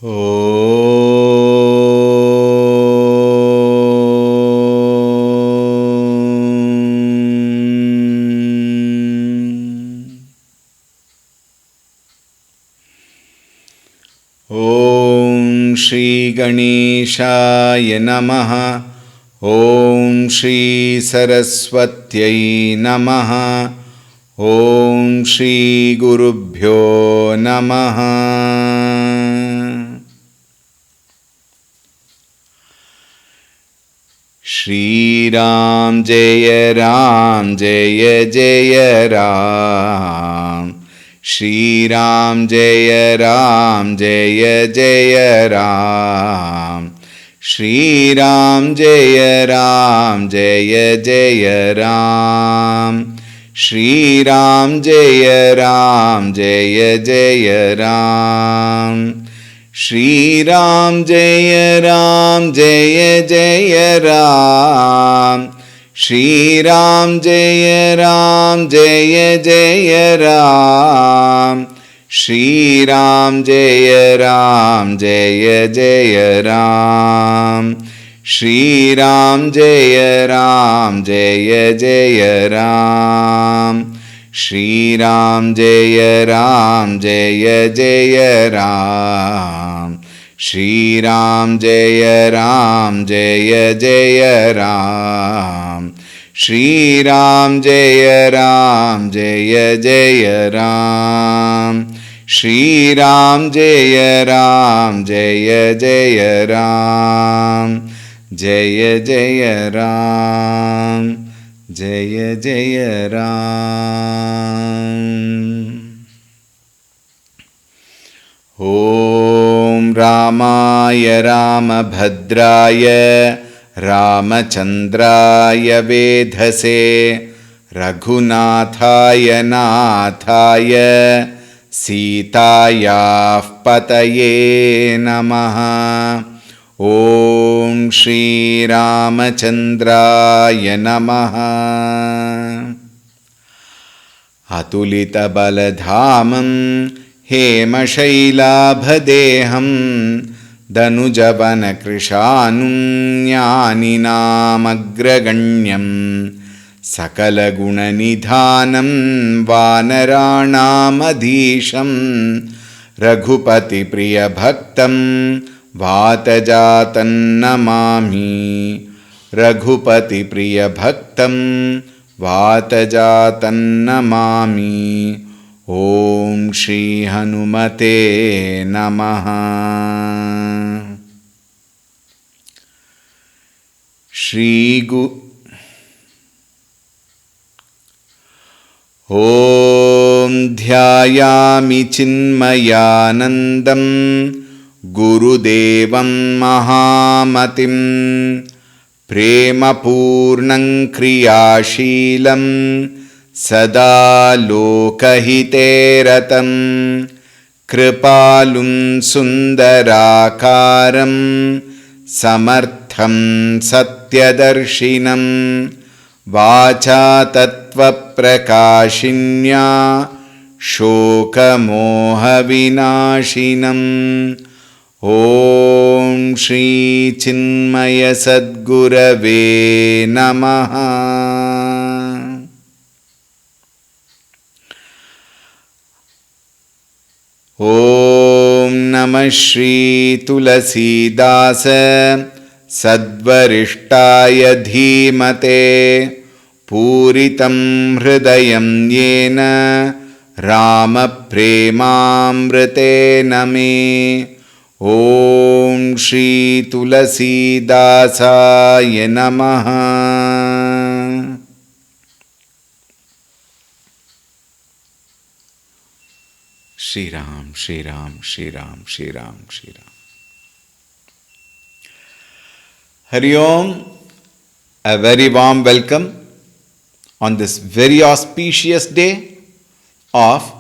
Om Shri Ganeshaya Namaha. Om Shri Saraswatyai Namaha. Om Shri Gurubhyo Namaha. Shri Ram Jaya Ram Jaya Jaya Ram. Shri Ram Jaya Ram Jaya Jaya Ram. Shri Ram Jaya Ram Jaya Jaya Ram. Shri Ram Jaya Ram Jaya Jaya Ram. Shri Ram Jaya Ram Jaya Jaya Ram. Shri Ram Jaya Ram Jaya Jaya Ram. Shri Ram Jaya Ram Jaya Jaya Ram. Shri Ram Jaya Ram Jaya Jaya Ram. Shri Ram Jaya Ram Jaya Jaya Ram. Shri Ram Jaya Ram Jaya Jaya Ram. Shri Ram Jaya Ram Jaya Jaya Ram. Shri Ram Jaya Ram Jaya Jaya Ram. Jaya Jaya Ram. Jaya Jaya Ram. Om Ramaya Ramabhadraya Ramachandraya Vedhase Raghunathaya Nathaya Sitayah Pataye Namaha. Om Shri Ramachandraya Namaha. Atulita Baladhamam Hema Shailabhadeham Danujavana Krishanum Jnaninam Agraganyam Sakala Gunanidhanam Vanaranam Adhisham Raghupati Priya Bhaktam Vatajatan Namami. Raghupati Priya Bhaktam Vatajatan Namami. Om Shri Hanumate Namaha. Shri Om Dhyayami Chinmayanandam Gurudevam Mahamatim Prema Purnam Kriyashilam Sada Lokahiteratam Kripalum Sundarakaram Samartham Satyadarshinam Vacha Tattva Prakashinya Shoka Moha Vinashinam. Om Shri Chinmaya Sadgurave Namaha. Om Namah Shri Tulsi Dasa Sadvarishtaya Dhimate Puritam Hridayam Yena Rama Premamrite Name. Om Shri Tulsi Dasaya Namaha. Shri Ram, Shri Ram, Shri Ram, Shri Ram, Shri Ram. Hari Om, a very warm welcome on this very auspicious day of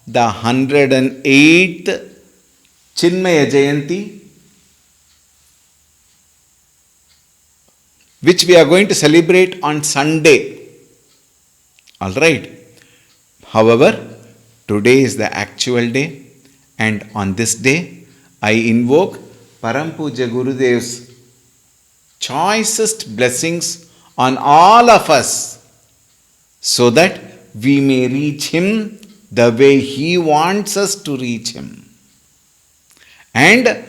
the 108th Chinmaya Jayanti, which we are going to celebrate on Sunday. Alright. However, today is the actual day, and on this day, I invoke Param Puja Gurudev's choicest blessings on all of us so that we may reach Him the way He wants us to reach Him. And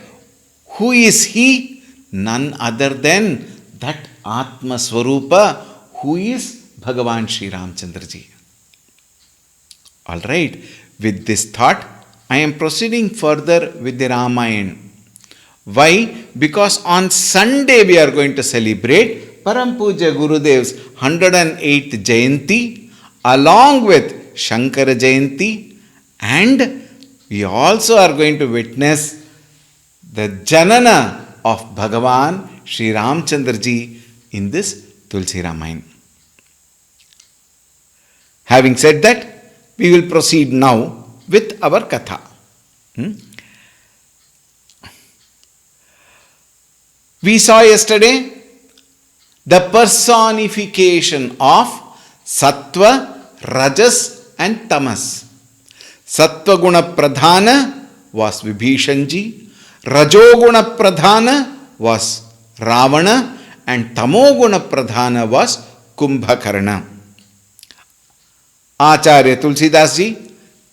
who is He? None other than that Atma Swarupa who is Bhagavan Sri Ramchandraji. Alright, with this thought, I am proceeding further with the Ramayana. Why? Because on Sunday we are going to celebrate Param Puja Gurudev's 108th Jayanti along with Shankara Jayanti, and we also are going to witness the Janana of Bhagavan Sri Ramchandraji in this Tulsi Ramayana. Having said that, we will proceed now with our Katha. We saw yesterday the personification of Sattva, Rajas and Tamas. Sattva Guna Pradhana was Vibhishanji, Rajoguna Pradhana was Ravana, and Tamoguna Pradhana was Kumbhakarna. Acharya Tulsidas ji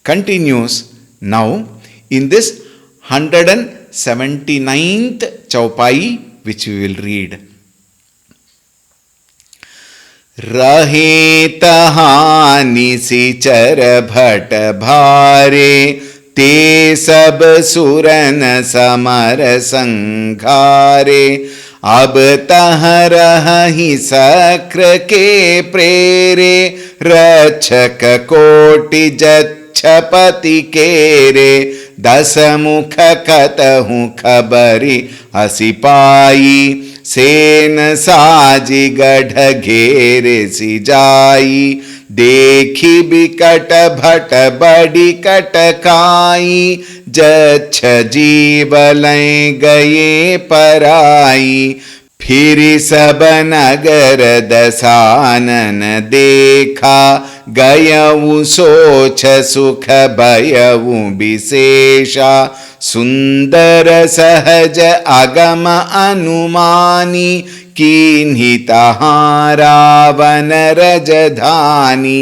continues now in this 179th Chaupai, which we will read. Rahe tahani sichar bhat bhare te sab suran samar sanghare ab tah rahi sakra ke prere rachak koti jachapati kere दसमुख कतहु खबरी असिपाई सेन साजी गढ़ घेर सिजाई देखी बिकट भट बड़ी कटकाई जच्छ जीवलें गए पराई फिर सब नगर दसानन देखा गयऊ सोच सुख भयऊ विशेषा सुंदर सहज अगम अनुमानी कीन्ही तहाँ रावण रजधानी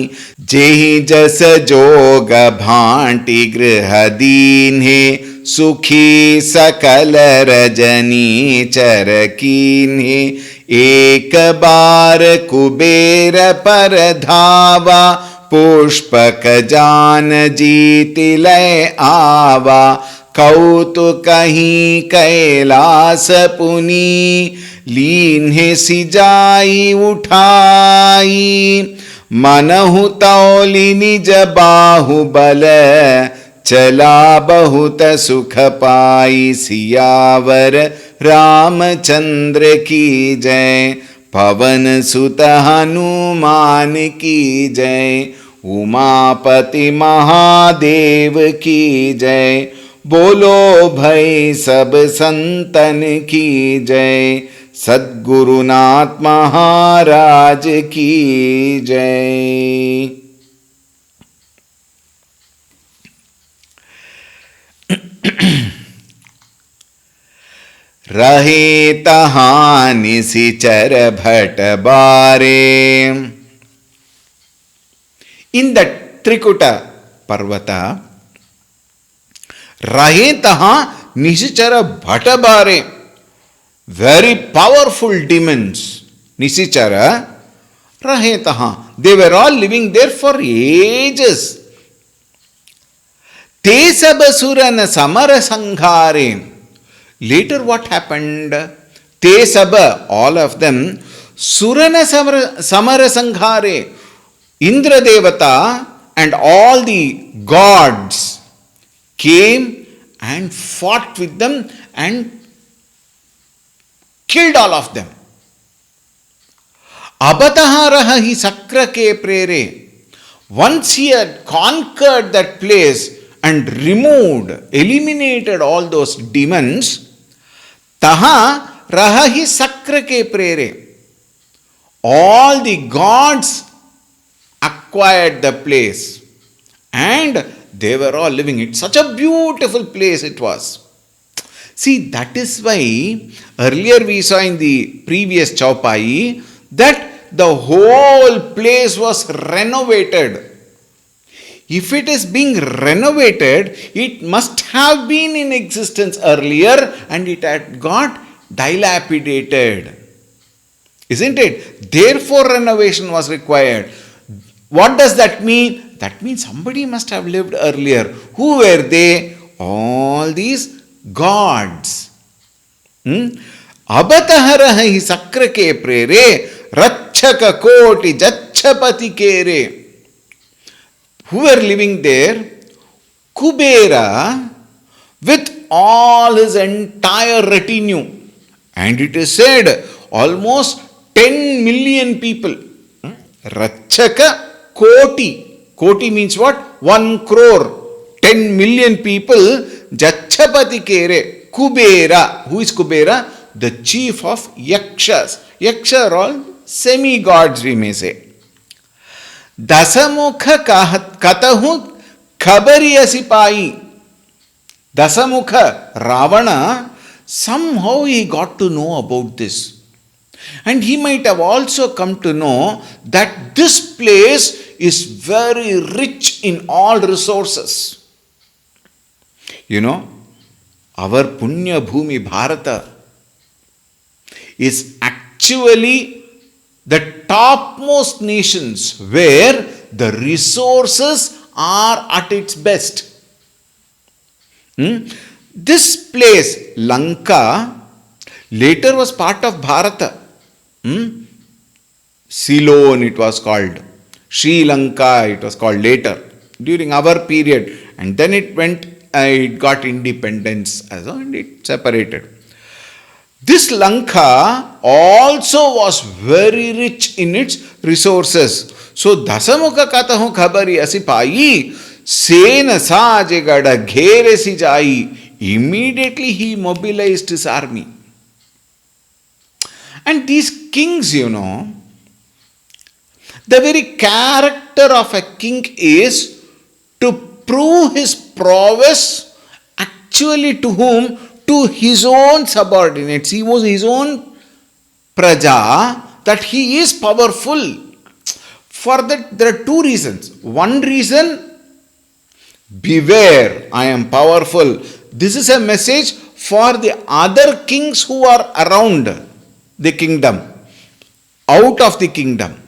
जेहि जस जोग भांति गृह दीन्हे सुखी सकल रजनी चर कीन्हे एक बार कुबेर पर धावा पुष्पक जान जीति लय आवा कौतुक कहीं कैलास पुनी लीन्हे सिजाई उठाई मनहु तौली निज बाहुबल चला बहुत सुख पाई सियावर रामचंद्र की जय पवन सुत हनुमान की जय उमापति महादेव की जय बोलो भई सब संतन की जय सद्गुरुनाथ महाराज की जय। रहे तहाँ निशिचर भट बारे। In that Trikuta Parvata, रहे तहाँ निशिचर भट बारे, very powerful demons, निशिचर रहे तहाँ, they were all living there for ages. ते सब सुरन समर संघारे. Later what happened? Te saba, all of them, Surana Samara Sanghare, Indra Devata and all the gods came and fought with them and killed all of them. Abataharaha hi sakra ke prere. Once he had conquered that place and removed, eliminated all those demons, Taha rahahi sakra ke prere. All the gods acquired the place and they were all living. It's such a beautiful place it was. See, that is why earlier we saw in the previous Chaupai that the whole place was renovated. If it is being renovated, it must have been in existence earlier and it had got dilapidated. Isn't it? Therefore, renovation was required. What does that mean? That means somebody must have lived earlier. Who were they? All these gods. Abatahara hi sakra ke prere, rachaka koti jachapati kere. Who were living there? Kubera with all his entire retinue. And it is said almost 10 million people. Rachaka koti. Koti means what? 1 crore. 10 million people. Jachapati kere. Kubera. Who is Kubera? The chief of Yakshas. Yakshas are all semi-gods, we may say. Dasamukha katahu khabari asipai. Dasamukha, Ravana, somehow he got to know about this. And he might have also come to know that this place is very rich in all resources. You know, our Punya Bhumi Bharata is actually the topmost nations where the resources are at its best. This place, Lanka, later was part of Bharata. Ceylon it was called. Sri Lanka it was called later, during our period. And then it got independence and it separated. This Lanka also was very rich in its resources. So, Dasamukha katahu khabari asipai, sena sajegada ghere si jai. Immediately he mobilized his army. And these kings, you know, the very character of a king is to prove his prowess actually to whom? To his own subordinates. He was his own praja, that he is powerful. For that, there are two reasons. One reason, beware, I am powerful. This is a message for the other kings who are around the kingdom, out of the kingdom.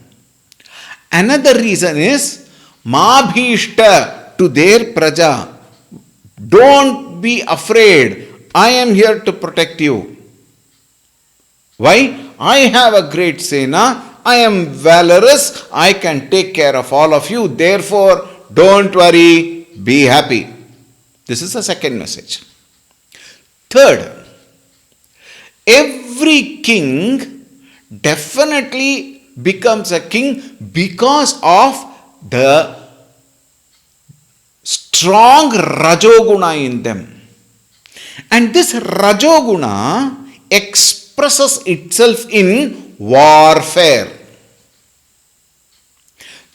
Another reason is, Mabhishta, to their praja. Don't be afraid. I am here to protect you. Why? I have a great Sena. I am valorous. I can take care of all of you. Therefore, don't worry. Be happy. This is the second message. Third, every king definitely becomes a king because of the strong Rajoguna in them. And this Rajoguna expresses itself in warfare.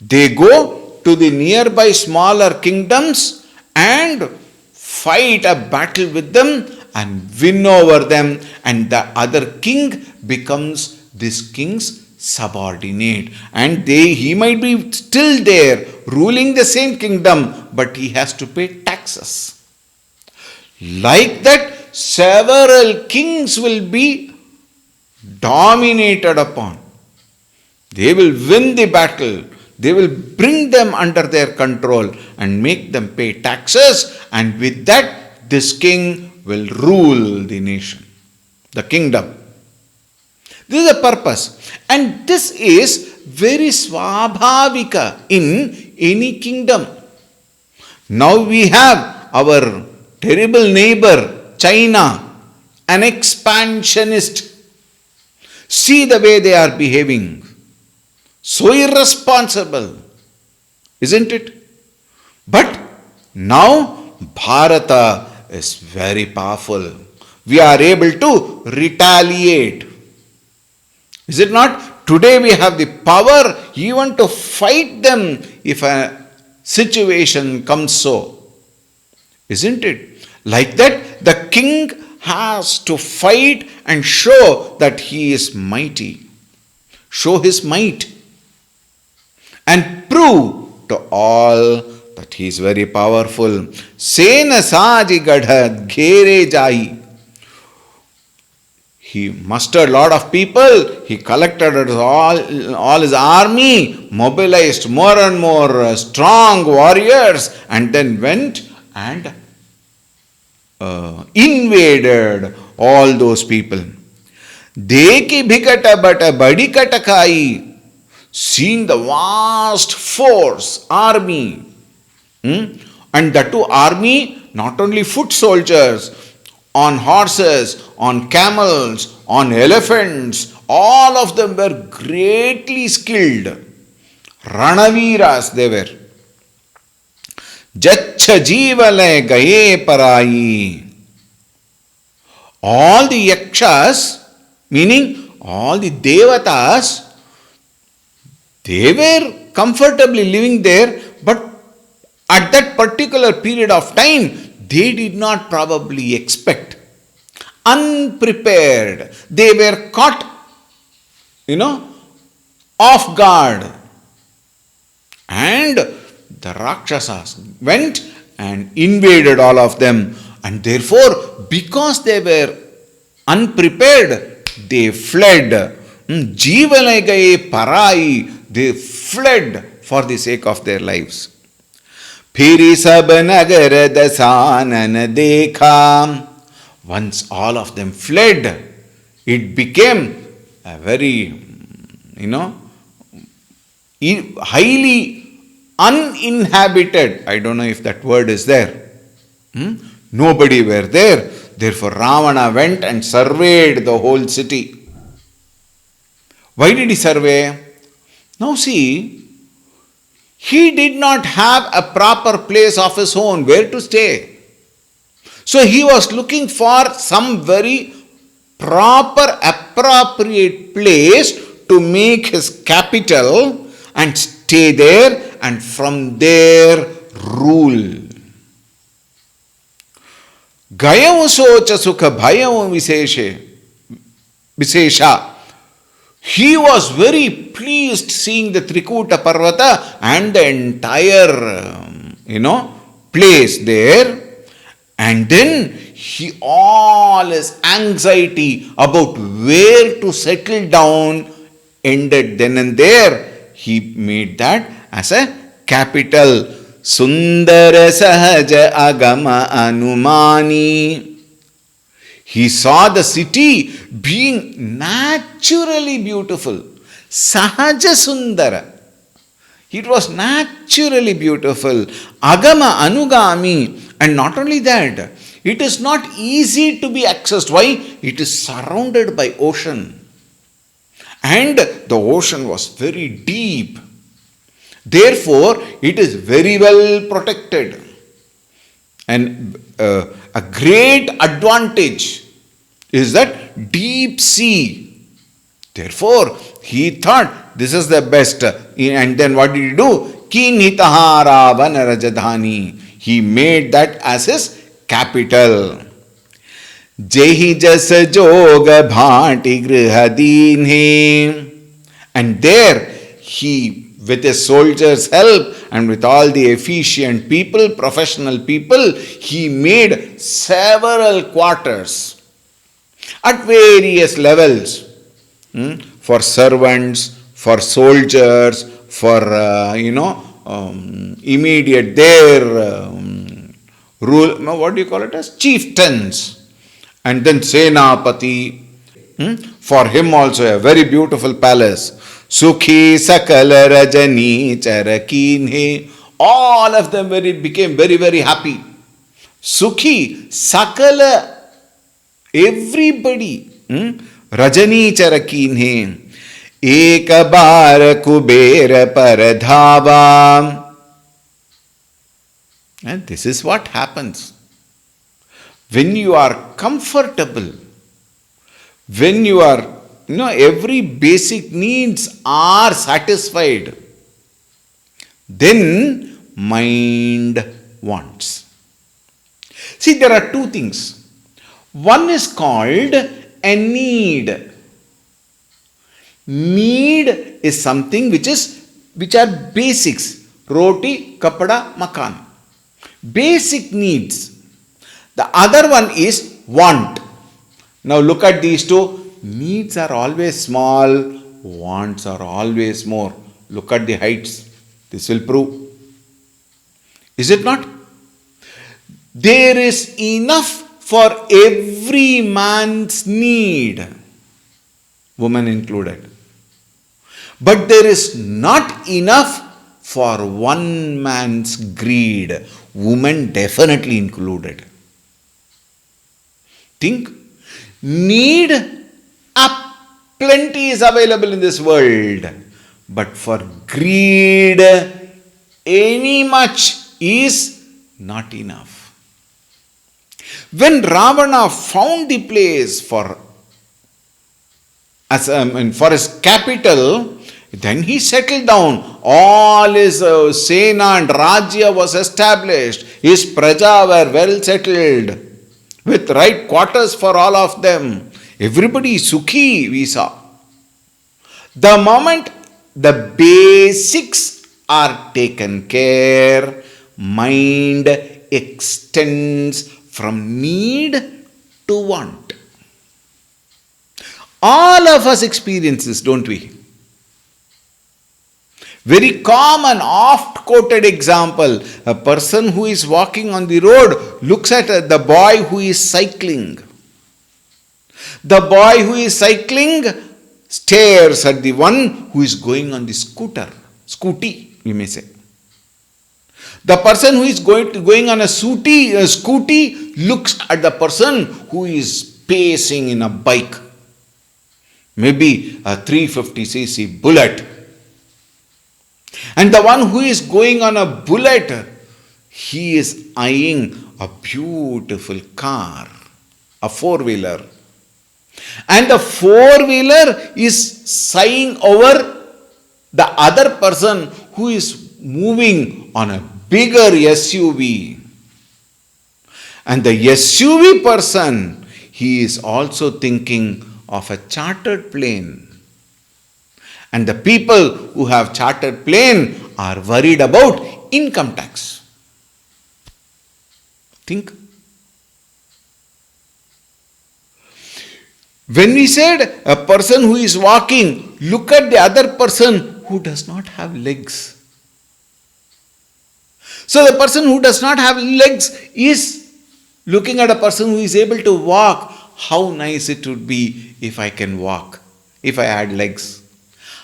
They go to the nearby smaller kingdoms and fight a battle with them and win over them, and the other king becomes this king's subordinate. And he might be still there ruling the same kingdom, but he has to pay taxes. Like that, several kings will be dominated upon. They will win the battle. They will bring them under their control and make them pay taxes. And with that, this king will rule the nation, the kingdom. This is the purpose. And this is very swabhavika in any kingdom. Now we have our terrible neighbor, China, an expansionist. See the way they are behaving. So irresponsible, isn't it? But now Bharata is very powerful. We are able to retaliate. Is it not? Today we have the power even to fight them if a situation comes so. Isn't it? Like that, the king has to fight and show that he is mighty. Show his might and prove to all that he is very powerful. Sena saji gadha ghere jai. He mustered a lot of people, he collected all his army, mobilized more and more strong warriors, and then went and invaded all those people. Deki bhikata bata badi katakai, seeing the vast force, army, and that too army, not only foot soldiers, on horses, on camels, on elephants, all of them were greatly skilled. Ranaviras they were. Jaccha jivale gaye parai. All the yakshas, meaning all the devatas, they were comfortably living there, but at that particular period of time, they did not probably expect. Unprepared. They were caught, off guard. And the Rakshasas went and invaded all of them. And therefore, because they were unprepared, they fled. Jivanagaye parai. They fled for the sake of their lives. Phiri sab nagar dasanan dekha. Once all of them fled, it became a very, highly uninhabited. I don't know if that word is there. Nobody were there. Therefore, Ravana went and surveyed the whole city. Why did he survey? Now see, he did not have a proper place of his own where to stay. So he was looking for some very proper, appropriate place to make his capital and stay there and from there rule. Gayav socha sukha bhayav visesha. He was very pleased seeing the Trikuta Parvata and the entire, place there. And then all his anxiety about where to settle down ended then and there. He made that as a capital. Sundara sahaja agama anumani. He saw the city being naturally beautiful. Sahaja Sundara. It was naturally beautiful. Agama Anugami. And not only that, it is not easy to be accessed. Why? It is surrounded by ocean. And the ocean was very deep. Therefore, it is very well protected. And a great advantage is that deep sea. Therefore, he thought this is the best. And then what did he do? Kinhitahara vanarajadhani. He made that as his capital. Jehi jas joga bhanti grihadinhe. And there he, with his soldiers' help and with all the efficient people, professional people, he made several quarters at various levels for servants, for soldiers, for immediate their rule. What do you call it as? Chieftains, and then Senapati. For him also a very beautiful palace. Sukhi sakala rajani charakinhe. All of them became very, very happy. Sukhi sakala, everybody. Rajani charakinhe. Ekabar kubera paradhava. And this is what happens. When you are comfortable, when you are, every basic needs are satisfied, then mind wants. See, there are two things. One is called a need. Need is something which are basics. Roti, kapada, makan. Basic needs. The other one is want. Now look at these two. Needs are always small, wants are always more. Look at the heights. This will prove. Is it not? There is enough for every man's need, woman included. But there is not enough for one man's greed, woman definitely included. Think, need plenty is available in this world, but for greed, any much is not enough. When Ravana found the place for his capital, then he settled down. All his Sena and Rajya was established. His Praja were well settled with right quarters for all of them. Everybody Sukhi, we saw. The moment the basics are taken care, mind extends from need to want. All of us experience this, don't we? Very common, oft-quoted example. A person who is walking on the road looks at the boy who is cycling. The boy who is cycling stares at the one who is going on the scooty, we may say. The person who is going on a scooty looks at the person who is pacing in a bike. Maybe a 350cc bullet. And the one who is going on a bullet, he is eyeing a beautiful car, a four-wheeler. And the four-wheeler is sighing over the other person who is moving on a bigger SUV. And the SUV person, he is also thinking of a chartered plane. And the people who have chartered plane are worried about income tax. Think. When we said a person who is walking, look at the other person who does not have legs. So the person who does not have legs is looking at a person who is able to walk. How nice it would be if I can walk, if I had legs.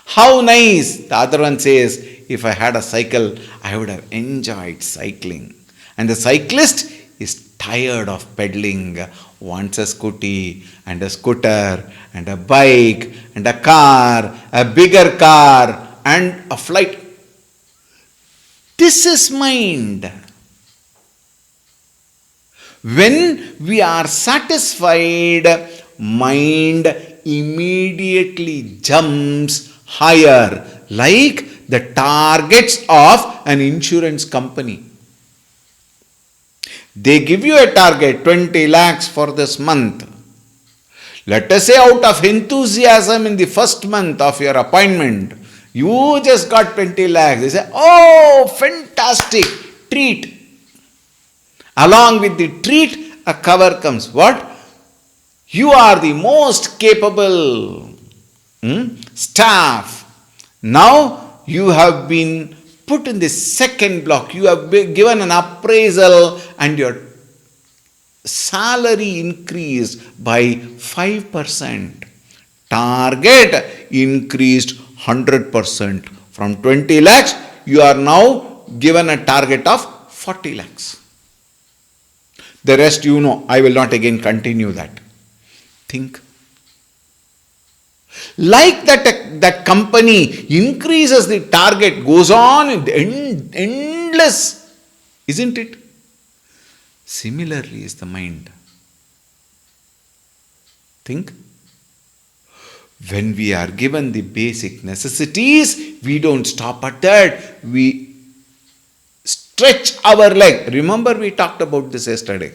How nice, the other one says, if I had a cycle, I would have enjoyed cycling. And the cyclist is tired of pedaling, wants a scooty and a scooter and a bike and a car, a bigger car and a flight. This is mind. When we are satisfied, mind immediately jumps higher, like the targets of an insurance company. They give you a target, 20 lakhs for this month. Let us say out of enthusiasm in the first month of your appointment, you just got 20 lakhs. They say, oh, fantastic, treat. Along with the treat, a cover comes. What? You are the most capable staff. Now you have been put in the second block. You have been given an appraisal and your salary increased by 5%. Target increased 100%. From 20 lakhs, you are now given a target of 40 lakhs. The rest you know. I will not again continue that. Think. Like that company increases the target, goes on endless, isn't it? Similarly is the mind. Think. When we are given the basic necessities, we don't stop at that. We stretch our leg. Remember we talked about this yesterday.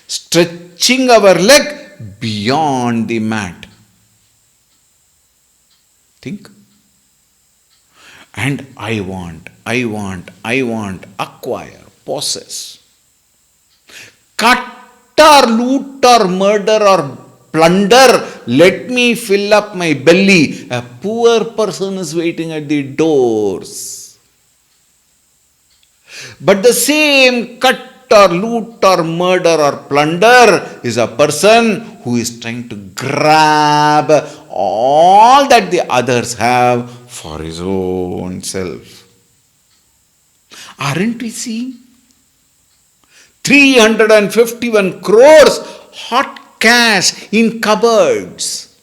Stretching our leg beyond the mat. Think. And I want, acquire, possess. Cut or loot or murder or plunder, let me fill up my belly. A poor person is waiting at the doors. But the same cut or loot or murder or plunder is a person who is trying to grab all that the others have for his own self. Aren't we seeing? 351 crores hot cash in cupboards.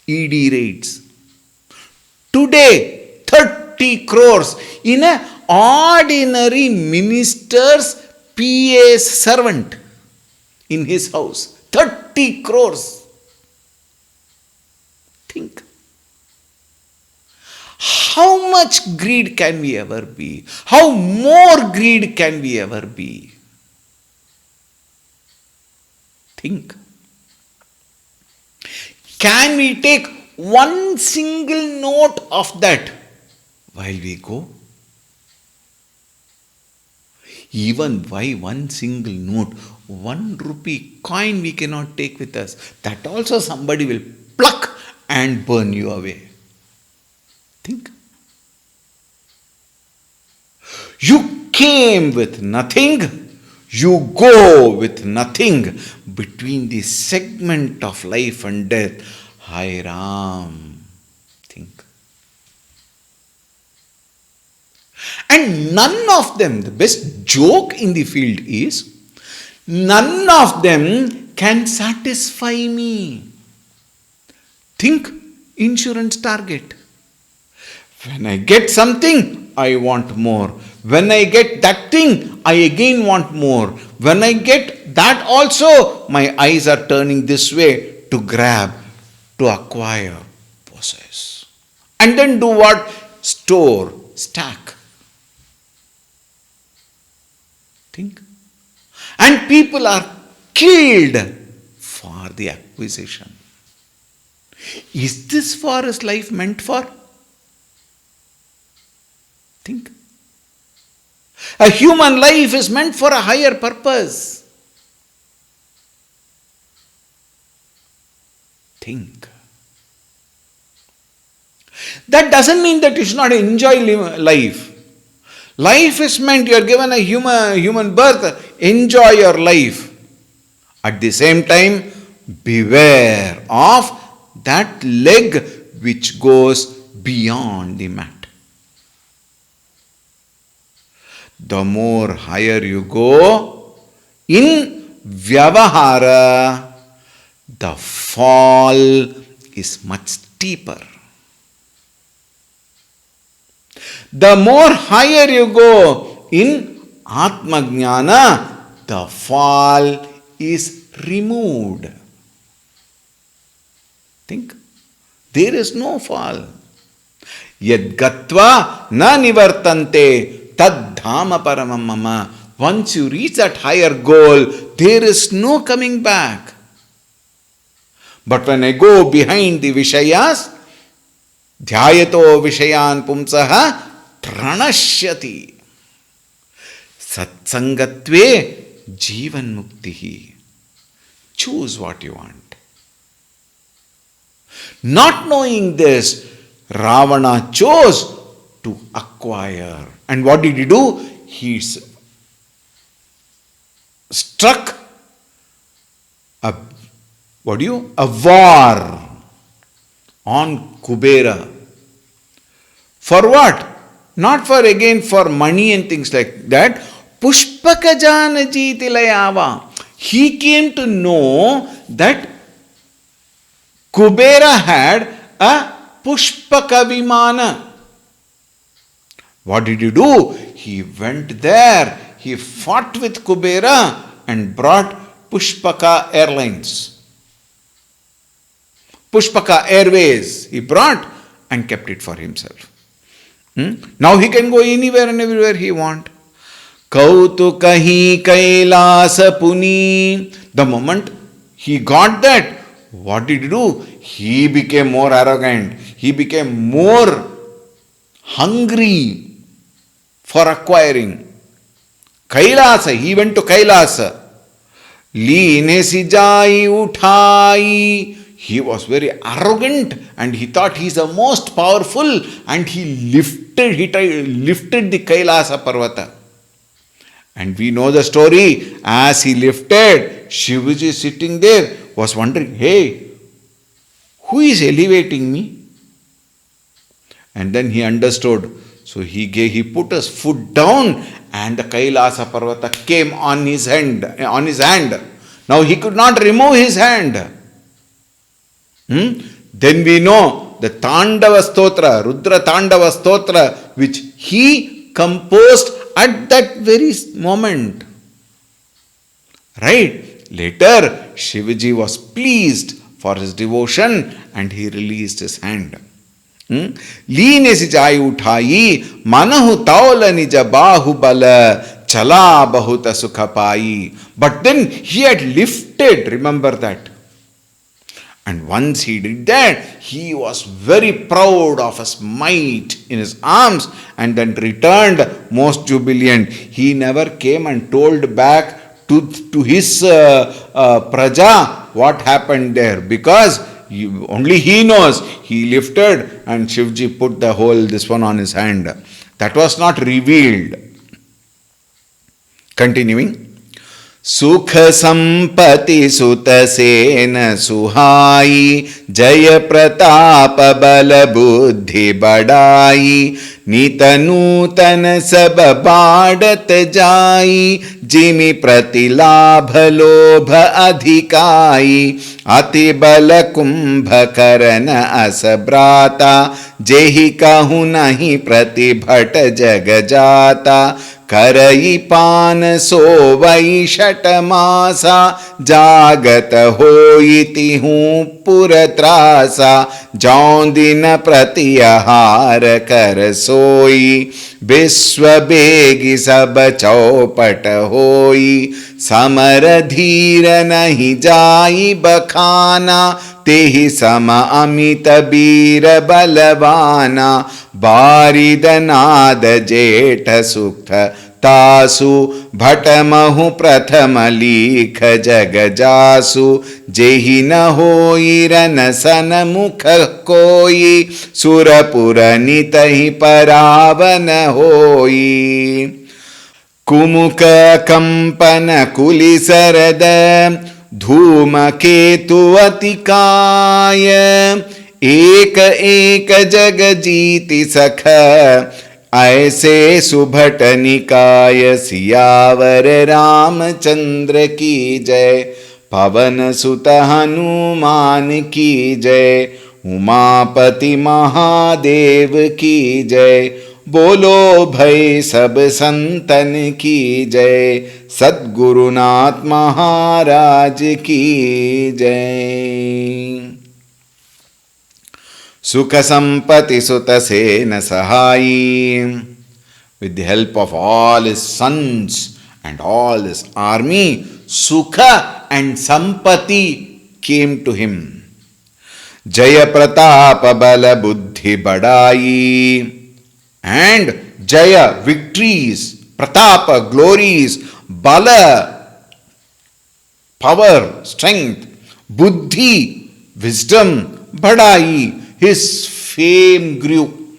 ED raids. Today, 30 crores in an ordinary minister's PA's servant in his house. 30 crores. Think. How much greed can we ever be? How more greed can we ever be? Think. Can we take one single note of that while we go? Even why one single note, 1 rupee coin we cannot take with us. That also somebody will pluck and burn you away. Think. You came with nothing, you go with nothing. Between the segment of life and death, Hai Ram. Think. And none of them, the best joke in the field is, none of them can satisfy me. Think insurance target. When I get something, I want more. When I get that thing, I again want more. When I get that also, my eyes are turning this way to grab, to acquire, possess. And then do what? Store, stack. Think. And people are killed for the acquisition. Is this forest life meant for? Think. A human life is meant for a higher purpose. Think. That doesn't mean that you should not enjoy life. Life is meant, you are given a human birth, enjoy your life. At the same time, beware of that leg which goes beyond the mat. The more higher you go in Vyavahara, the fall is much steeper. The more higher you go in Atma Jnana, the fall is removed. Think. There is no fall. Yad gatva na nivartante tad dhama paramam mama. Once you reach that higher goal, there is no coming back. But when I go behind the Vishayas, dhyayato Vishayan pumsaha pranashyati. Satsangatve jivan muktihi. Choose what you want. Not knowing this, Ravana chose to acquire. And what did he do? He struck a war on Kubera. For what? Not for money and things like that. Pushpaka jana jitilayava. He came to know that Kubera had a Pushpaka Vimana. What did he do? He went there. He fought with Kubera and brought Pushpaka Airlines. Pushpaka Airways he brought and kept it for himself. Now he can go anywhere and everywhere he wants. Kautukahi Kailasa Puni. The moment he got that. What did he do? He became more arrogant. He became more hungry for acquiring. Kailasa, he went to Kailasa. Leene si jai uthai. He was very arrogant and he thought he is the most powerful, and he lifted the Kailasa Parvata. And we know the story. As he lifted, Shivaji sitting there was wondering, hey, who is elevating me? And then he understood. So he put his foot down, and the Kailasa Parvata came on his hand. Now he could not remove his hand. Then we know the Tandava Stotra, Rudra Tandava Stotra, which he composed at that very moment. Right? Later, Shivaji was pleased for his devotion and he released his hand. Leene si jai uthai, manahu taula nija bahubala, chala bahuta sukha pai. But then he had lifted, remember that. And once he did that, he was very proud of his might in his arms and then returned most jubilant. He never came and told back to his praja what happened there, because only he knows. He lifted and Shivji put this one on his hand. That was not revealed. Continuing. सुख संपति सुत सेन सुहाई, जय प्रताप बल बुद्धि बढ़ाई, नित नूतन सब बाढ़त जाई, जिमि प्रतिलाभ लोभ अधिकाई, अति बल कुंभ करन अस भ्राता, जेहि कहु नहीं प्रतिभट जग जाता, करई पान सोवई शट मासा, जागत होई तिहूं पुर त्रासा, जौं दिन प्रति आहार कर सोई, विश्व बेगी सब चौपट होई, समर धीर नहीं जाई बखाना, तेहि सम अमित वीर बलवाना, बारिद नाद जेठ सुख तासु, भटमहु प्रथम लीख जग जासु, जेहि न होई रन सन मुख कोई, सुरपुर नितहि परावन होई, कुमुक कंपन कुलि सरद, धूम केतु अतिकाय, एक एक जग जीति सख, ऐसे सुभट निकाय, सियावर रामचंद्र की जय, पवन सुत हनुमान की जय, उमापति महादेव की जय, बोलो भई सब संतन की जय, सद्गुरुनाथ महाराज की जय। सुख संपत्ति सुत सेन सहाई, with the help of all his sons and all his army, Sukha and Sampati came to him. Jaya Pratapa Bala Buddhi Badai, and Jaya, victories, Pratapa, glories, Bala, power, strength, Buddhi, wisdom, Badai, his fame grew.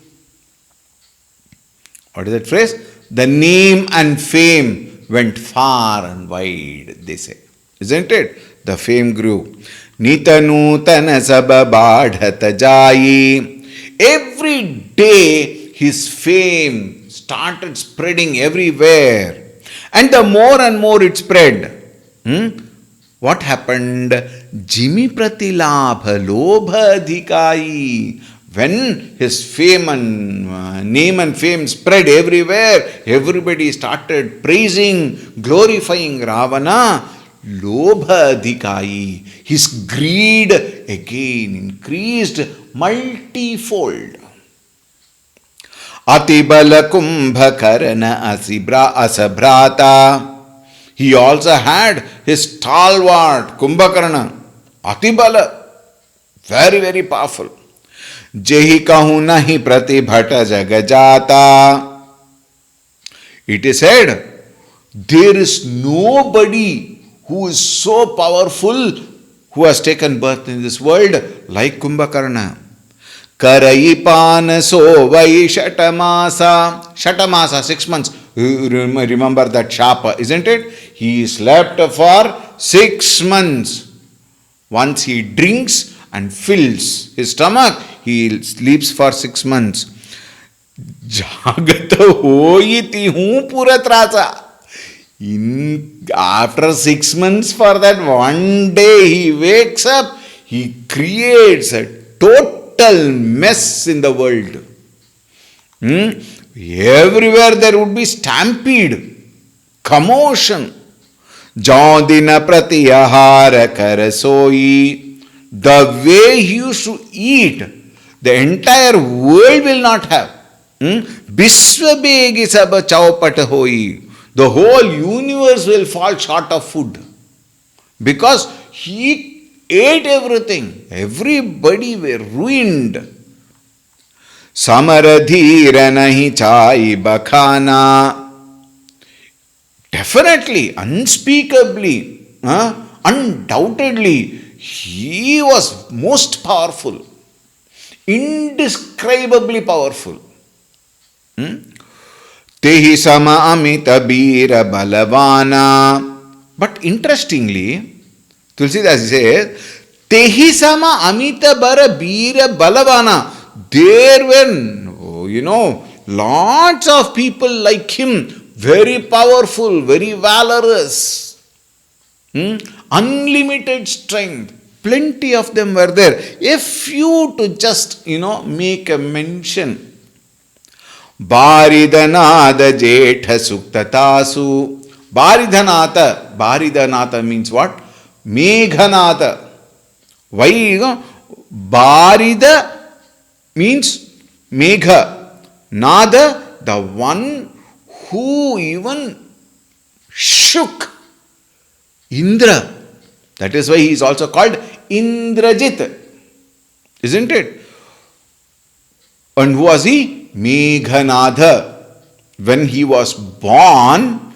What is that phrase? The name and fame went far and wide, they say. Isn't it? The fame grew. Nita nutana sab badhat jai. Every day his fame started spreading everywhere. And the more and more it spread, what happened? Jimi pratilabha lobha adhikai. When his fame and name and fame spread everywhere, everybody started praising, glorifying Ravana. Lobha adhikai. His greed again increased multifold. Atibala kumbha karana asabhrata. He also had his stalwart Kumbhakarna, Atibala, very, very powerful. Jehi kahu nahi pratibhata jagajata. It is said, there is nobody who is so powerful who has taken birth in this world like Kumbhakarna. Karaipan so vai shatamasa. Shatamasa, 6 months. Remember that Shapa, isn't it? He slept for 6 months. Once he drinks and fills his stomach, he sleeps for 6 months. Jagata hoiti hu puratrasa. After 6 months, for that one day he wakes up, he creates a total mess in the world. Everywhere there would be stampede, commotion. Jodina pratiyahara karasoi. The way he used to eat, the entire world will not have. Biswabegi sab chaupata hoi. The whole universe will fall short of food. Because he ate everything. Everybody were ruined. Samaradhira nahi chai bakhana. Definitely, unspeakably, undoubtedly, he was most powerful. Indescribably powerful. Tehi sama amita bira balavana. But interestingly, Tulsidas says, Tehi sama amita bira balavana. There were, lots of people like him, very powerful, very valorous, unlimited strength. Plenty of them were there. A few to just, make a mention. Baridanada jetha suktatasu. Baridanata means what? Meghanata. Why? Barida means Megha. Nada, the one who even shook Indra. That is why he is also called Indrajit. Isn't it? And who was he? Meghanadha. When he was born,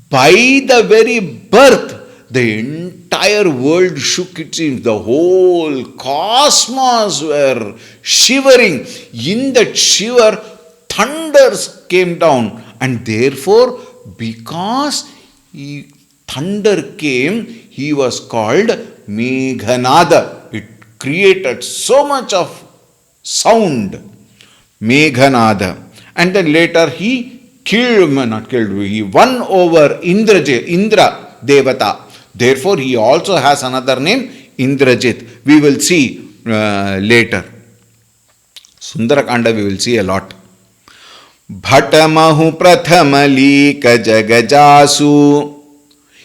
by the very birth, the entire world shook, it seems. The whole cosmos were shivering. In that shiver, thunders came down. And therefore, because thunder came, he was called Meghanada. It created so much of sound. Meghanada. And then later he he won over Indra Devata. Therefore, he also has another name, Indrajit. We will see later. Sundarakanda we will see a lot. Bhatamahu prathamalika jagajasu.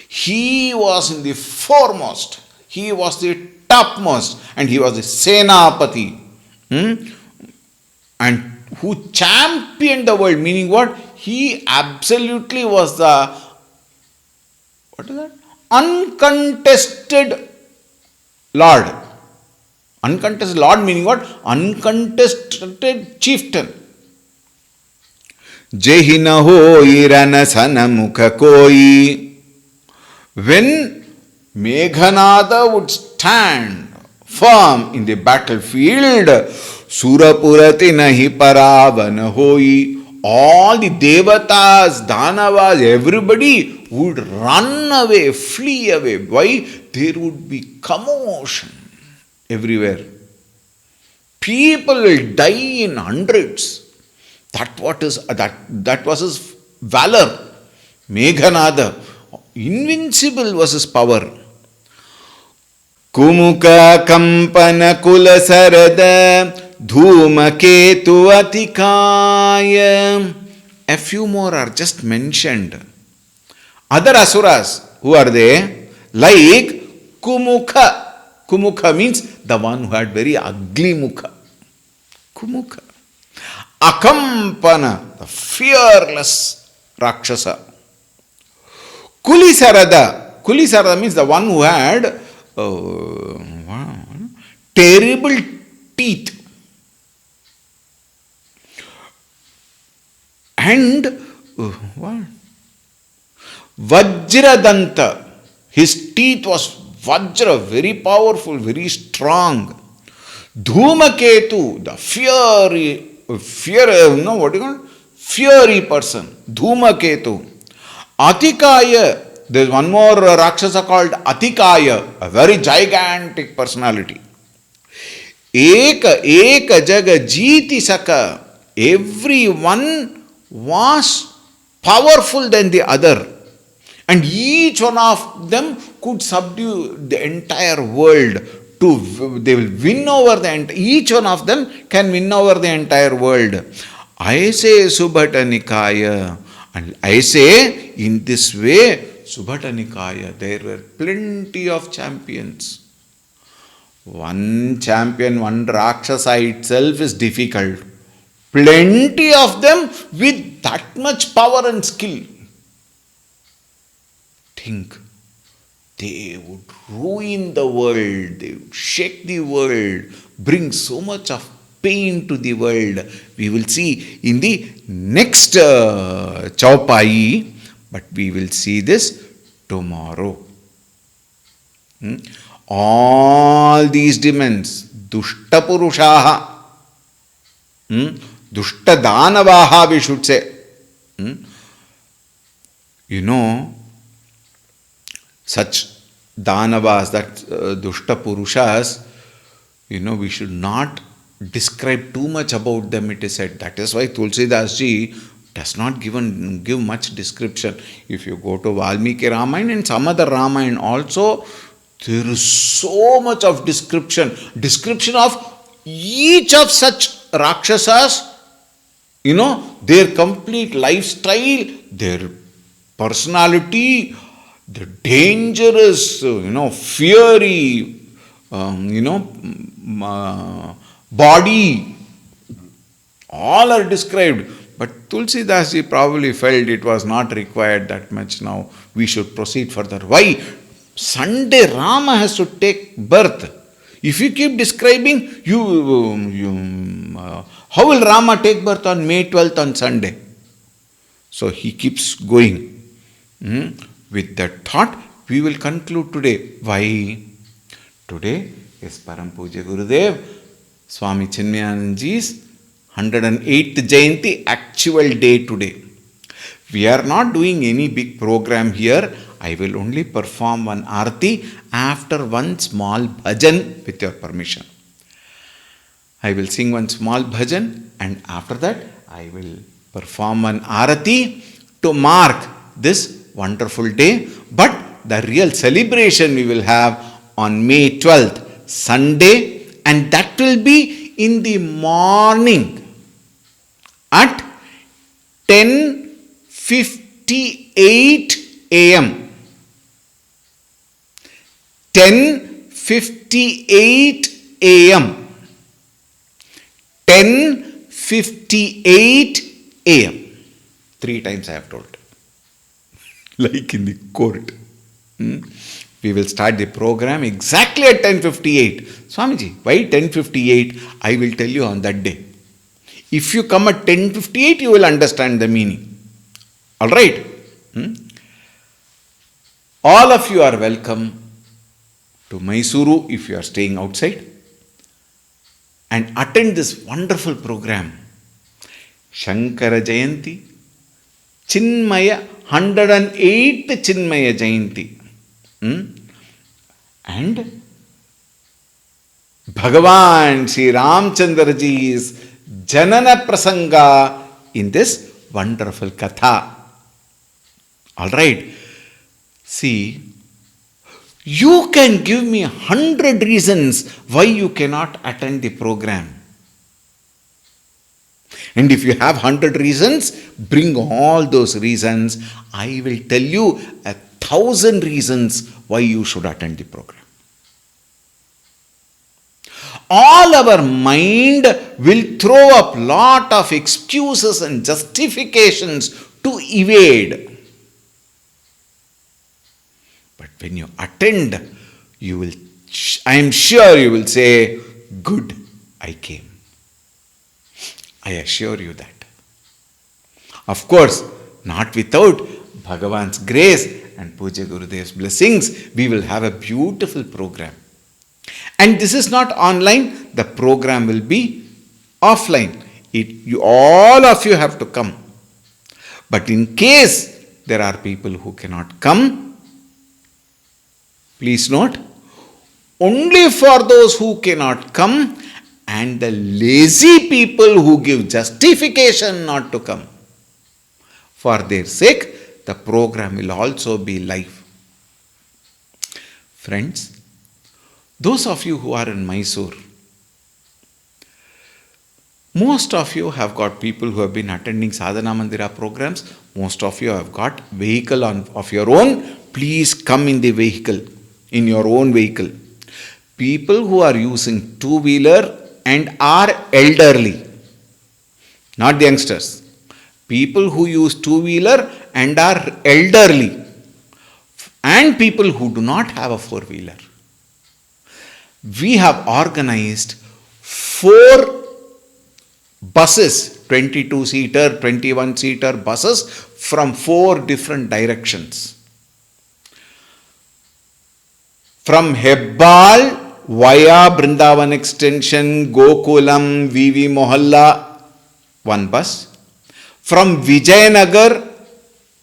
He was in the foremost. He was the topmost. And he was the Senapati. And who championed the world. Meaning what? He absolutely was the, what is that? Uncontested Lord. Uncontested Lord meaning what? Uncontested chieftain. Jehina hoi ranasana mukha koi. When Meghanada would stand firm in the battlefield, Surapurati nahi paravana hoi. All the devatas, danavas, everybody would run away, flee away. Why? There would be commotion everywhere. People will die in hundreds. That was his valor. Meghanada. Invincible was his power. Kumuka kampana kula sarada. Dhumaketu atikaya. A few more are just mentioned. Other asuras, who are they? Like Kumukha. Kumukha means the one who had very ugly mukha. Kumukha. Akampana, the fearless Rakshasa. Kulisarada. Kulisarada means the one who had terrible teeth. And what? Vajradanta. His teeth was Vajra, very powerful, very strong. Dhumaketu, the fiery person. Dhumaketu. Atikaya, there is one more Rakshasa called Atikaya, a very gigantic personality. Eka jaga jiti saka. Everyone was powerful than the other. And each one of them could subdue the entire world. They will win over each one of them can win over the entire world. I say Subhata Nikaya. And I say, in this way, Subhata Nikaya, there were plenty of champions. One champion, one Rakshasa itself is difficult. Plenty of them with that much power and skill. Think, they would ruin the world, they would shake the world, bring so much of pain to the world. We will see in the next Chaupai, but we will see this tomorrow. All these demons, Dushta Purushaha, Dushta Danavaha, we should say. Such Danavas, that Dushta Purushas, we should not describe too much about them, it is said. That is why Tulsi Das ji does not give much description. If you go to Valmiki Ramayana and some other Ramayana also, there is so much of description of each of such Rakshasas, their complete lifestyle, their personality, the dangerous, fiery, body, all are described. But Tulsi Das ji probably felt it was not required that much. Now we should proceed further. Why? Sunday Rama has to take birth. If you keep describing, how will Rama take birth on May 12th on Sunday? So he keeps going. With that thought, we will conclude today. Why? Today is Param Puja Gurudev Swami Chinmayanandaji's 108th Jayanti, actual day today. We are not doing any big program here. I will only perform one arati after one small bhajan with your permission. I will sing one small bhajan and after that I will perform one arati to mark this wonderful day. But the real celebration we will have on May 12th, Sunday, and that will be in the morning at 10:58 a.m. 10:58 a.m. 10:58 a.m. 3 times I have told. Like in the court. We will start the program exactly at 10:58. Swamiji, why 10:58? I will tell you on that day. If you come at 10:58, you will understand the meaning. Alright? All of you are welcome to Mysuru if you are staying outside and attend this wonderful program. Shankara Jayanti, Chinmaya, 108th Chinmaya Jayanti. And Bhagavan Sri Ramchandra Ji's Janana Prasanga in this wonderful Katha. Alright. See, you can give me 100 reasons why you cannot attend the program. And if you have 100 reasons, bring all those reasons. I will tell you 1,000 reasons why you should attend the program. All our mind will throw up lot of excuses and justifications to evade. when you attend, I am sure you will say, good, I came. I assure you that. Of course, not without Bhagavan's grace and Puja Gurudev's blessings, we will have a beautiful program. And this is not online, the program will be offline. All of you have to come. But in case there are people who cannot come, please note, only for those who cannot come and the lazy people who give justification not to come, for their sake, the program will also be live. Friends, those of you who are in Mysore, most of you have got people who have been attending Sadhana Mandira programs. Most of you have got vehicle of your own. Please come in the vehicle, in your own vehicle. People who are using two-wheeler and are elderly, not the youngsters. People who use two-wheeler and are elderly, and people who do not have a four-wheeler. We have organized 4 buses, 22-seater, 21-seater buses from 4 different directions. From Hebbal via Brindavan Extension, Gokulam, VV Mohalla, 1 bus. From Vijayanagar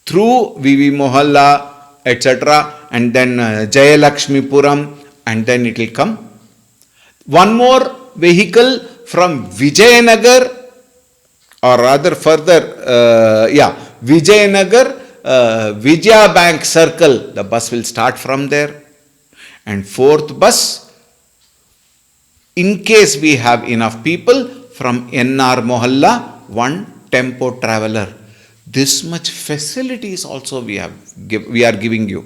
through VV Mohalla, etc. and then Jayalakshmipuram, and then it will come. 1 more vehicle from Vijayanagar, or rather further, Vijayanagar, Vijaya Bank Circle, the bus will start from there. And 4th bus, in case we have enough people, from NR Mohalla, 1 tempo traveler. This much facilities also we are giving you.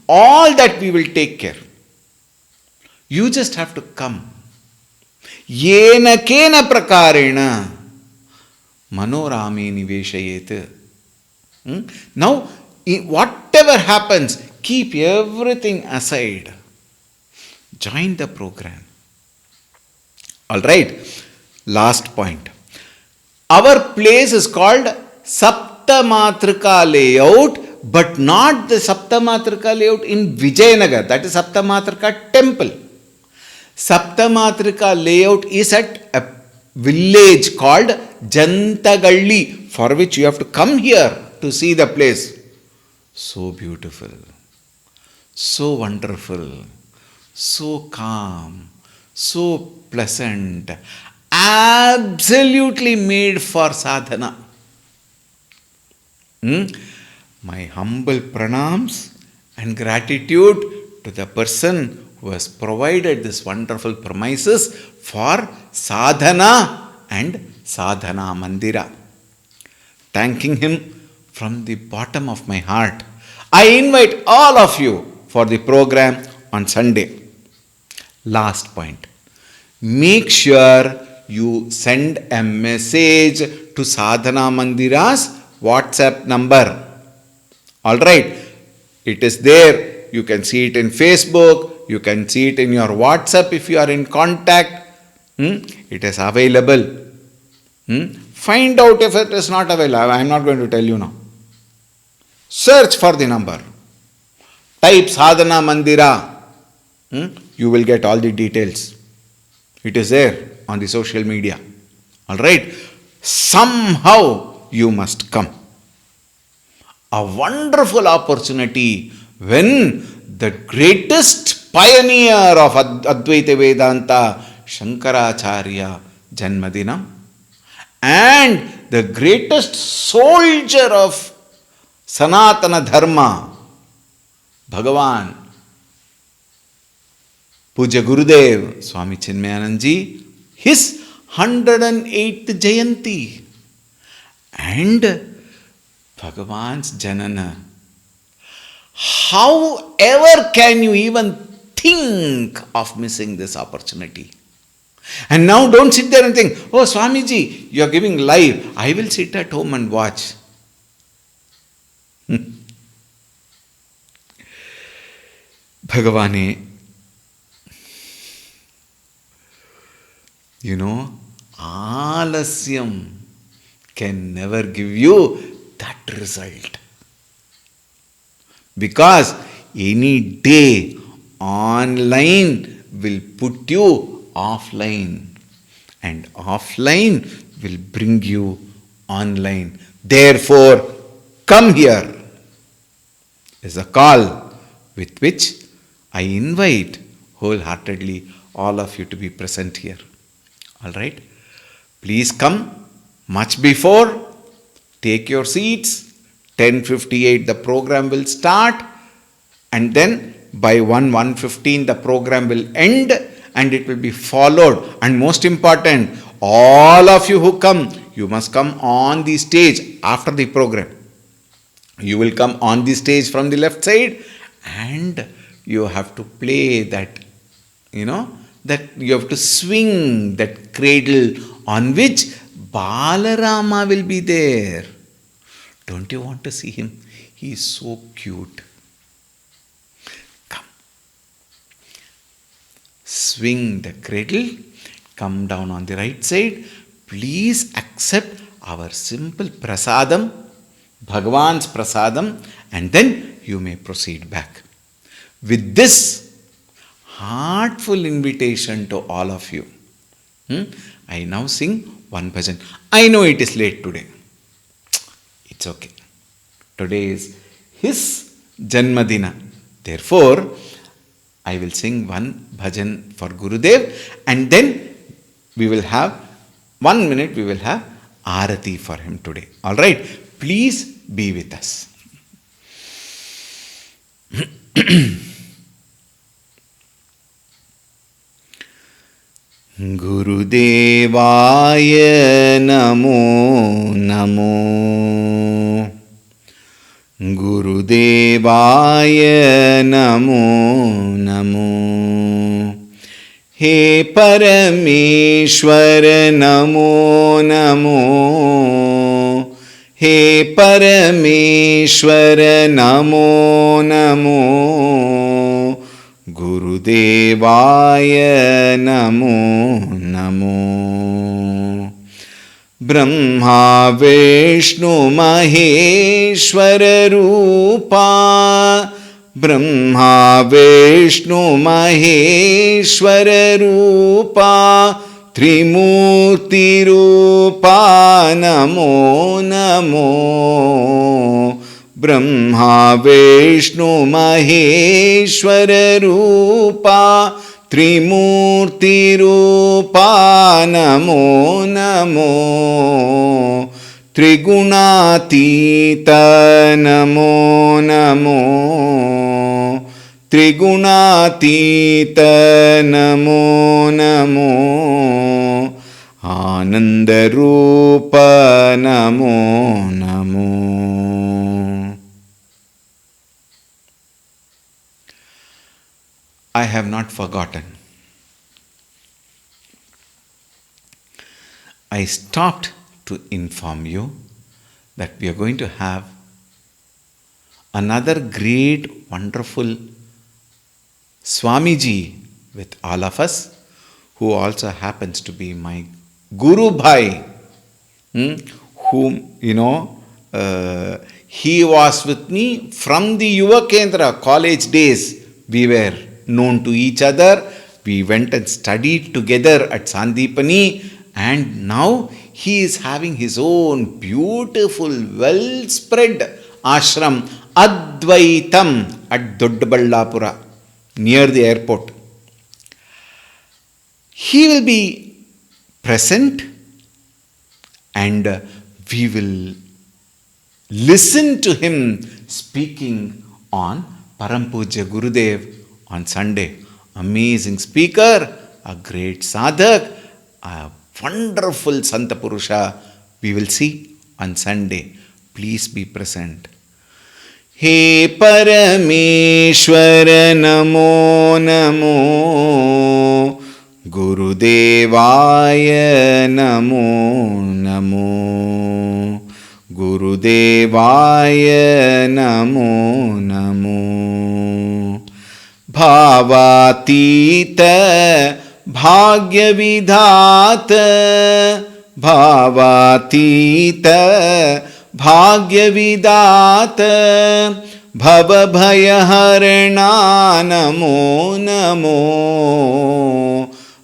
All that we will take care. You just have to come. Yena kena prakarena manorame niveshayet. Now, whatever happens, keep everything aside. Join the program. Alright, last point. Our place is called Saptamatrika layout, but not the Saptamatrika layout in Vijayanagar. That is Saptamatrika temple. Saptamatrika layout is at a village called Jantagalli, for which you have to come here to see the place. So beautiful, so wonderful, so calm, so pleasant, absolutely made for sadhana. My humble pranams and gratitude to the person who has provided this wonderful premises for sadhana and sadhana mandira. Thanking him from the bottom of my heart. I invite all of you for the program on Sunday. Last point. Make sure you send a message to Sadhana Mandira's WhatsApp number. Alright, it is there. You can see it in Facebook. You can see it in your WhatsApp if you are in contact. It is available. Find out if it is not available. I am not going to tell you now. Search for the number. Type Sadhana Mandira. You will get all the details. It is there on the social media. Alright. Somehow you must come. A wonderful opportunity when the greatest pioneer of Advaita Vedanta, Shankaracharya Janmadinam, and the greatest soldier of Sanatana Dharma, Bhagavan, Puja Gurudev, Swami Chinmayananji, his 108th Jayanti, and Bhagavan's Janana. However can you even think of missing this opportunity? And now don't sit there and think, oh Swamiji, you are giving live. I will sit at home and watch. Bhagavane, Alasyam can never give you that result. Because any day online will put you offline, and offline will bring you online. Therefore, come here is a call with which I invite wholeheartedly all of you to be present here. All right? Please come much before. Take your seats. 10:58 the program will start, and then by 1:15 the program will end, and it will be followed. And most important, all of you who come, you must come on the stage after the program. You will come on the stage from the left side, and you have to play that, that you have to swing that cradle on which Balarama will be there. Don't you want to see him? He is so cute. Come. Swing the cradle. Come down on the right side. Please accept our simple prasadam, Bhagavan's prasadam, and then you may proceed back. With this heartful invitation to all of you, I now sing one bhajan. I know it is late today. It's okay. Today is his Janmadina. Therefore, I will sing one bhajan for Gurudev, and then we will have 1 minute, we will have Arati for him today. All right? Please be with us. Gurudevaya namo namo. Gurudevaya namo namo. He Parameshwara namo namo. He Parameshwara namo namo. Gurudevaya namo namo. Brahma Vishnu Maheshwara Rupa. Brahma Vishnu Maheshwara Rupa. Trimurti Rupa namo namo. Brahma Vishnu Maheshwara Rupa. Trimurti Rupa namo namo. Trigunatita namo namo. Trigunatita namo namo. Ananda Rupa namo namo. I have not forgotten. I stopped to inform you that we are going to have another great, wonderful Swamiji with all of us, who also happens to be my Guru Bhai, whom, he was with me from the Yuva Kendra college days. We were known to each other. We went and studied together at Sandipani, and now he is having his own beautiful, well-spread ashram, Advaitam, at Doddaballapura, near the airport. He will be present, and we will listen to him speaking on Param Pujya Gurudev on Sunday. Amazing speaker, a great sadhak, a wonderful Santa Purusha. We will see on Sunday. Please be present. He Parameshwara namo namo. Gurudevaya namo namo. Gurudevaya namo namo. भावातीत भाग्यविधात भावातीत भाग्यविदात भवभयहरणा Namo Namo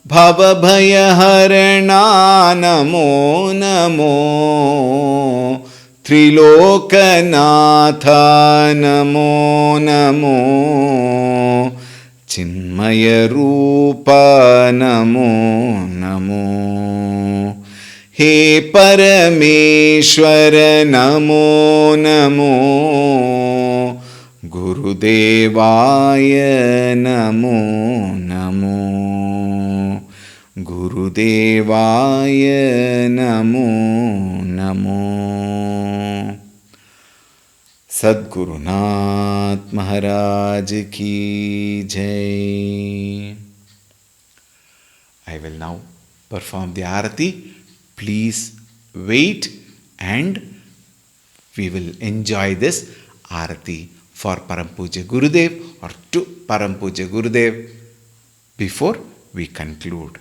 भवभयहरणा Namo Namo Triloknath Namo Namo चिन्मयरूप Namo Namo हे परमेश्वर नमो नमो गुरुदेवाय नमो नमो गुरुदेवाय नमो नमो सद्गुरुनाथ महाराज की जय. I will now perform the Aarati. Please wait and we will enjoy this Aarati for Param Pujya Gurudev or to Param Pujya Gurudev before we conclude.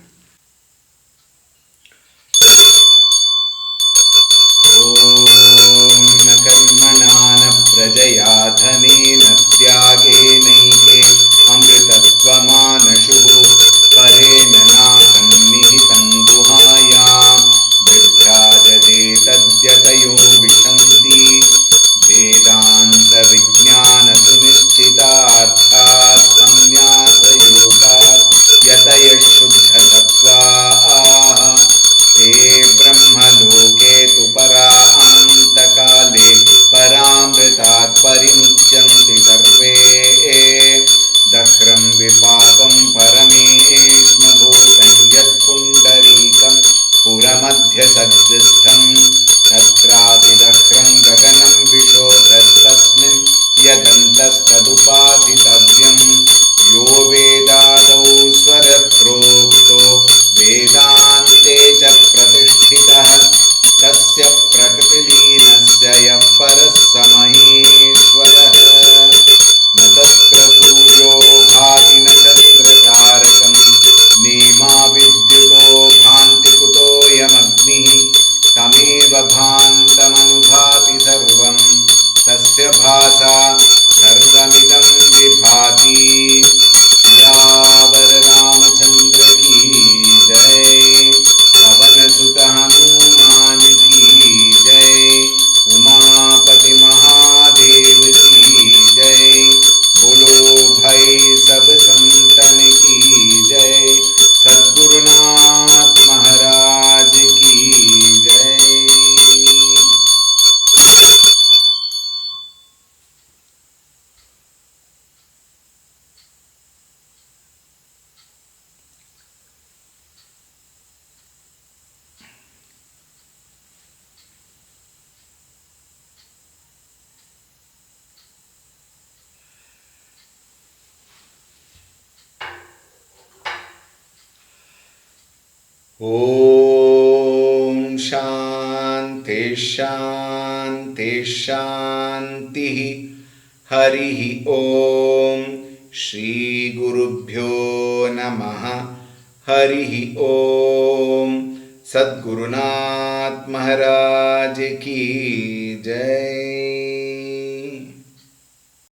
प्रजया धनेन त्यागेनैके अमृतत्वमानशुः परेण नाकन्निहितं गुहायां विभ्राजते तद्यतयो विशन्ति वेदान्तविज्ञानसुनिश्चितार्थात् संन्यासयोगात् यतयः शुद्धसत्त्वाः ते ब्रह्मलोके तु परान्तकाले परामृतात् परिमुच्यन्ति सर्वे दह्रं विपापं परमेष्मभूतं यत्पुण्डरीकं पुरमध्यसद्गस्थं तत्रातिदह्रं गगनं विशोधस्तस्मिन् यदन्तस्तदुपासितव्यं यो वेदादौ स्वरप्रोक्तो वेदान्ते च प्रतिष्ठितः तस्य प्रकृतिलीनस्य यः परः स महेश्वरः न तत्र सूर्यो भाति न चन्द्रतारकं नेमा विद्युतो भान्ति कुतोऽयमग्निः तमेव भान्तमनुभाति सर्वं तस्य भासा सर्वमिदं विभाति. सियावर रामचंद्र की जय. पवन सुत हनुमान की जय. उमापति महादेव की जय. बोलो भाई सब संतन की जय. सद्गुरुनाथ महाराज की जय. ओम शांति शांति शांति. हरि ओम. श्री गुरुभ्यो नमः. हरि ओम. सद्गुरुनाथ महाराज की जय.